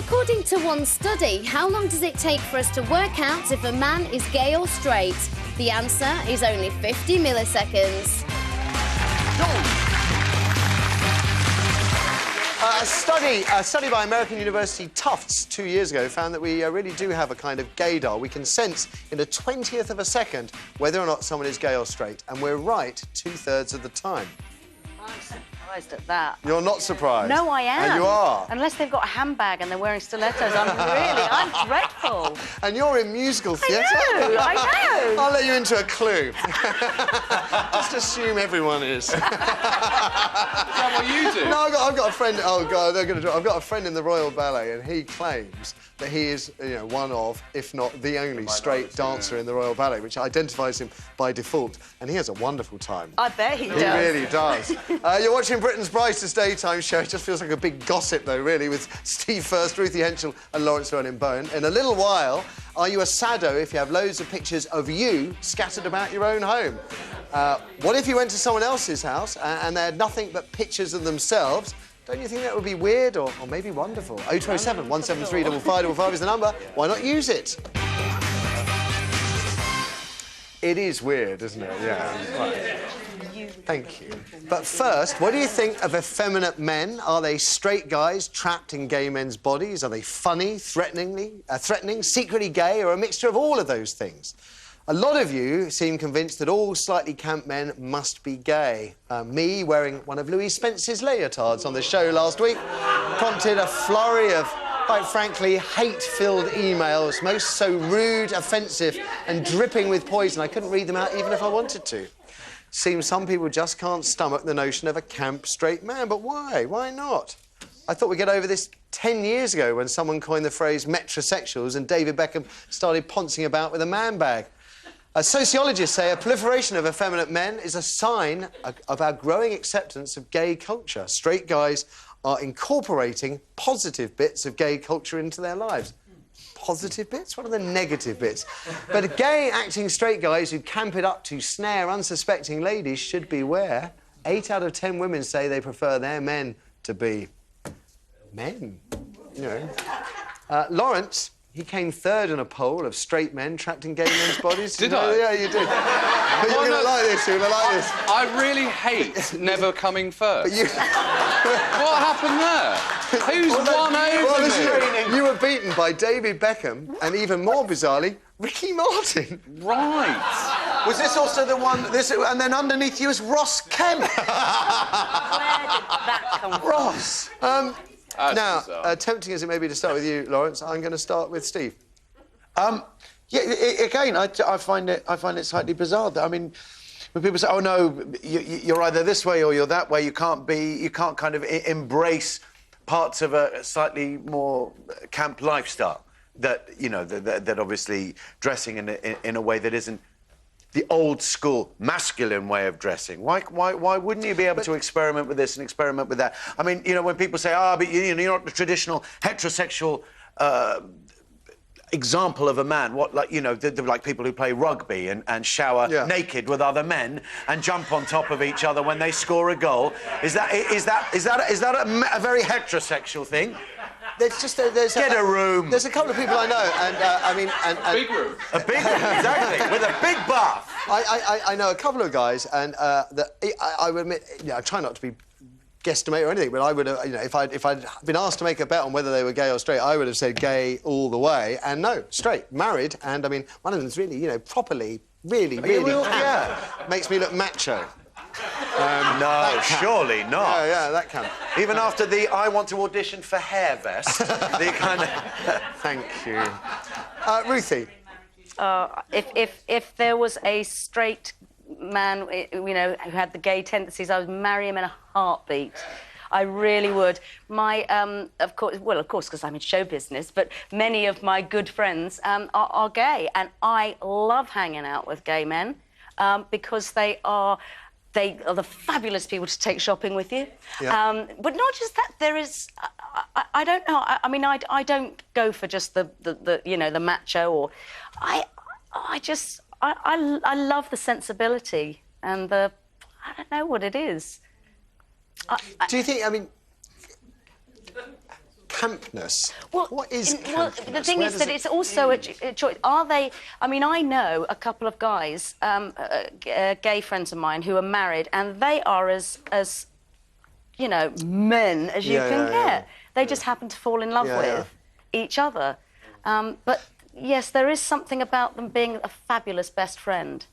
According to one study, how long does it take for us to work out if a man is gay or straight? The answer is only 50 milliseconds. A study by American University Tufts 2 years ago found that we really do have a kind of gaydar. We can sense in a 20th of a second whether or not someone is gay or straight, and we're right 2/3 of the time. I'm surprised at that. You're not surprised? No, I am. And you are? Unless they've got a handbag and they're wearing stilettos. I'm dreadful. And you're in musical theatre? I know. I'll let you into a clue. Just assume everyone is. Is that what you do? No, I've got a friend. Oh God, they're going to. I've got a friend in the Royal Ballet, and he claims that he is, you know, one of, if not the only, straight dancer in the Royal Ballet, which identifies him by default. And he has a wonderful time. I bet he does. He really does. You're watching Britain's Brightest Daytime Show. It just feels like a big gossip, though, really, with Steve First, Ruthie Henschel, and Lawrence Llewelyn-Bowen. In a little while, are you a sado if you have loads of pictures of you scattered about your own home? What if you went to someone else's house and they had nothing but pictures of themselves? Don't you think that would be weird or maybe wonderful? 0207 173 5555 is the number. Why not use it? It is weird, isn't it? Yeah. Right. Thank you. But first, what do you think of effeminate men? Are they straight guys trapped in gay men's bodies? Are they funny, threatening, secretly gay, or a mixture of all of those things? A lot of you seem convinced that all slightly camp men must be gay. Me, wearing one of Louis Spence's leotards on the show last week, prompted a flurry of, quite frankly, hate-filled emails, most so rude, offensive and dripping with poison I couldn't read them out even if I wanted to. Seems some people just can't stomach the notion of a camp straight man, but why? Why not? I thought we'd get over this 10 years ago when someone coined the phrase metrosexuals and David Beckham started poncing about with a man bag. Sociologists say a proliferation of effeminate men is a sign of our growing acceptance of gay culture. Straight guys are incorporating positive bits of gay culture into their lives. Positive bits? What are the negative bits? But gay acting straight guys who camp it up to snare unsuspecting ladies should beware. 8 out of 10 women say they prefer their men to be men. You know. Lawrence, he came third in a poll of straight men trapped in gay men's bodies. Did I? Yeah, you did. But you're going to like this, you're going to like this. I really hate never coming first. But you... What happened there? Who's won over me? You were beaten by David Beckham and, even more bizarrely, Ricky Martin. Right. Was this also the one... and then underneath you is Ross Kemp. Where did that come from? Ross. Now, tempting as it may be to start with you, Lawrence, I'm going to start with Steve. Yeah, again, I find it slightly bizarre. I mean, when people say, "Oh no, you're either this way or you're that way," you can't kind of embrace parts of a slightly more camp lifestyle. That, you know, that obviously dressing in a way that isn't the old school masculine way of dressing. Why wouldn't you be able to experiment with this and experiment with that? I mean, you know, when people say, but you're not the traditional heterosexual example of a man, what, like, you know, like people who play rugby and shower naked with other men and jump on top of each other when they score a goal. Is that a very heterosexual thing? There's Get a room. There's a couple of people I know, and I mean, Big room. A big room, exactly, with a big bath. I know a couple of guys, and I would admit, you know, I try not to be guesstimate or anything, but I would have, you know, if I'd been asked to make a bet on whether they were gay or straight, I would have said gay all the way, and no, straight, married, and I mean, one of them's really, you know, properly, really makes me look macho. No, surely not. Yeah, that can. Even after the "I want to audition for hair" vest, the kind of... Thank you. Ruthie. If there was a straight man, you know, who had the gay tendencies, I would marry him in a heartbeat. I really would. My, of course, because I'm in show business, but many of my good friends are gay, and I love hanging out with gay men because they are the fabulous people to take shopping with you. Yeah. But not just that, there is... I don't know. I mean, I don't go for just the you know, the macho, or... I love the sensibility and the... I don't know what it is. Do you think, I mean... campness. Well, what is campness? Well, the thing is that it's also a choice. Are they... I mean, I know a couple of guys, gay friends of mine, who are married, and they are as you know, men as you can get. They just happen to fall in love with each other. But, yes, there is something about them being a fabulous best friend.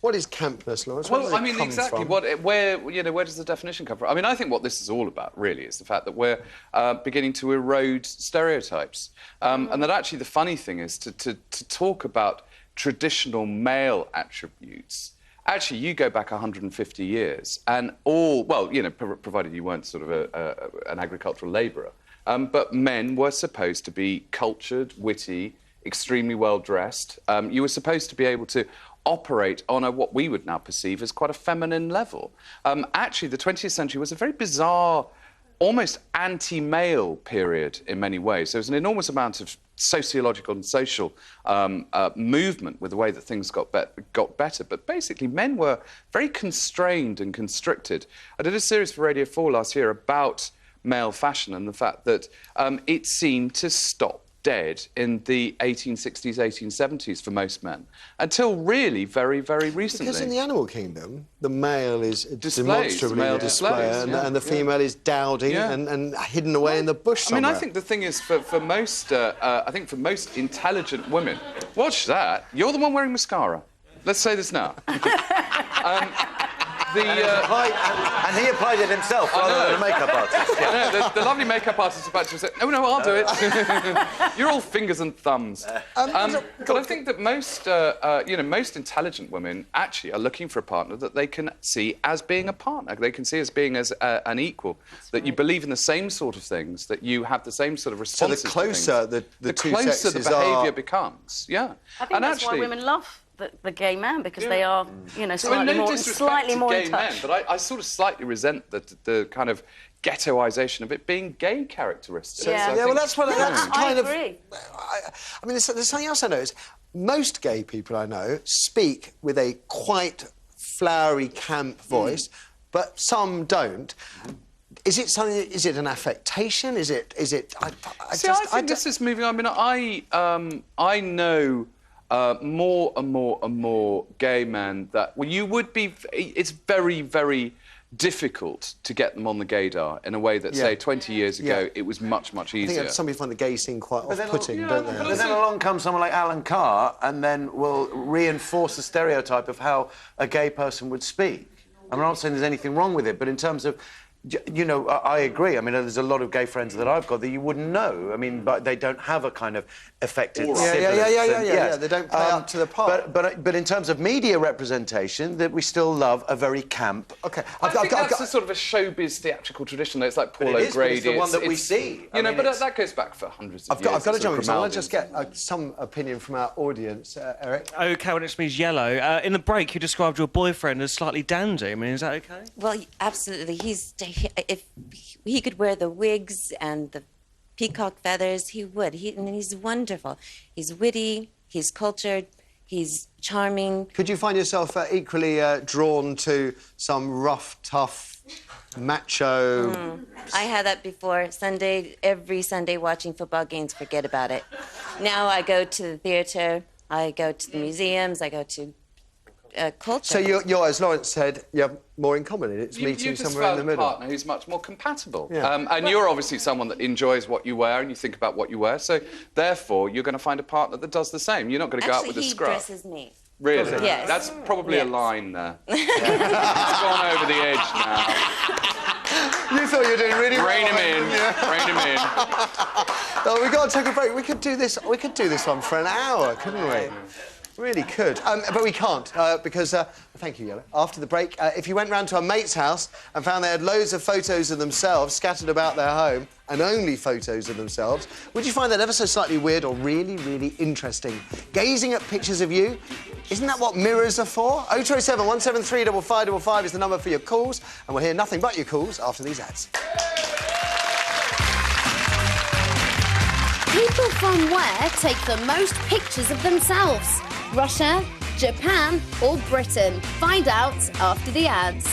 What is campness, Lawrence? Well, I mean, exactly. Where does the definition come from? I mean, I think what this is all about, really, is the fact that we're beginning to erode stereotypes. And that actually the funny thing is to talk about traditional male attributes. Actually, you go back 150 years, and well, you know, provided you weren't sort of an agricultural labourer, but men were supposed to be cultured, witty, extremely well-dressed. You were supposed to be able to operate on what we would now perceive as quite a feminine level. Actually, the 20th century was a very bizarre, almost anti-male period in many ways. There was an enormous amount of sociological and social movement with the way that things got better. But basically, men were very constrained and constricted. I did a series for Radio 4 last year about male fashion and the fact that it seemed to stop dead in the 1860s, 1870s for most men, until really very, very recently. Because in the animal kingdom, the male is demonstrably male displayer, and the female is dowdy and hidden away in the bush somewhere. I mean, I think the thing is, for most, I think for most intelligent women, watch that, you're the one wearing mascara. Let's say this now. And he applied it himself rather than a makeup artist. Yeah. No, the lovely makeup artist is about to say, "Oh no, I'll do it." You're all fingers and thumbs. But I think that most, most intelligent women actually are looking for a partner that they can see as being a partner. They can see as being as an equal. That you believe in the same sort of things. That you have the same sort of responses. So the closer the two closer the sexes behaviour becomes. Yeah. I think that's why women love the gay man, because they are, you know, slightly more gay in touch. Men, but I sort of slightly resent the kind of ghettoisation of it being gay characteristics. Yeah, well, that's kind of... I mean, there's something else I know is most gay people I know speak with a quite flowery, camp voice, but some don't. Is it something? Is it an affectation? Is it? I think this is moving. I mean, I know more and more and more gay men that you would be. It's very, very difficult to get them on the gaydar in a way that, say, 20 years ago, it was much, much easier. I think some people find the gay scene quite off-putting, don't they? But then along comes someone like Alan Carr and then will reinforce the stereotype of how a gay person would speak. I'm not saying there's anything wrong with it, but in terms of... You know, I agree. I mean, there's a lot of gay friends that I've got that you wouldn't know. I mean, but they don't have a kind of affected siblings. Yeah. They don't play up to the part. But in terms of media representation, that we still love a very camp. OK. I think that's a sort of a showbiz theatrical tradition. It's like Paul O'Grady. It's the one that we see. You know, but that goes back for hundreds of years. I've got to jump in. I want to just get some opinion from our audience. Eric? OK, well, it's me, Yellow. In the break, you described your boyfriend as slightly dandy. I mean, is that OK? Well, absolutely. If he could wear the wigs and the peacock feathers, he would. And he's wonderful. He's witty, he's cultured, he's charming. Could you find yourself equally drawn to some rough, tough, macho... I had that before. Every Sunday watching football games, forget about it. Now I go to the theatre, I go to the museums, I go to culture. So you're, as Lawrence said, you have more in common. It's meeting somewhere in the middle. You just found a partner who's much more compatible. Yeah. And you're obviously someone that enjoys what you wear and you think about what you wear, so therefore you're going to find a partner that does the same. You're not going to go out with a scrub. Actually, he dresses me. Really? Yes. That's probably a line there. It's gone over the edge now. You thought you were doing really well. Rein him in. Rein him in. Oh, we've got to take a break. We could do this one for an hour, couldn't we? Really could. But we can't, because... thank you, Yellow. After the break, if you went round to a mate's house and found they had loads of photos of themselves scattered about their home, and only photos of themselves, would you find that ever so slightly weird or really, really interesting? Gazing at pictures of you, isn't that what mirrors are for? 0207 173 5555 is the number for your calls, and we'll hear nothing but your calls after these ads. People from where take the most pictures of themselves? Russia, Japan or Britain? Find out after the ads.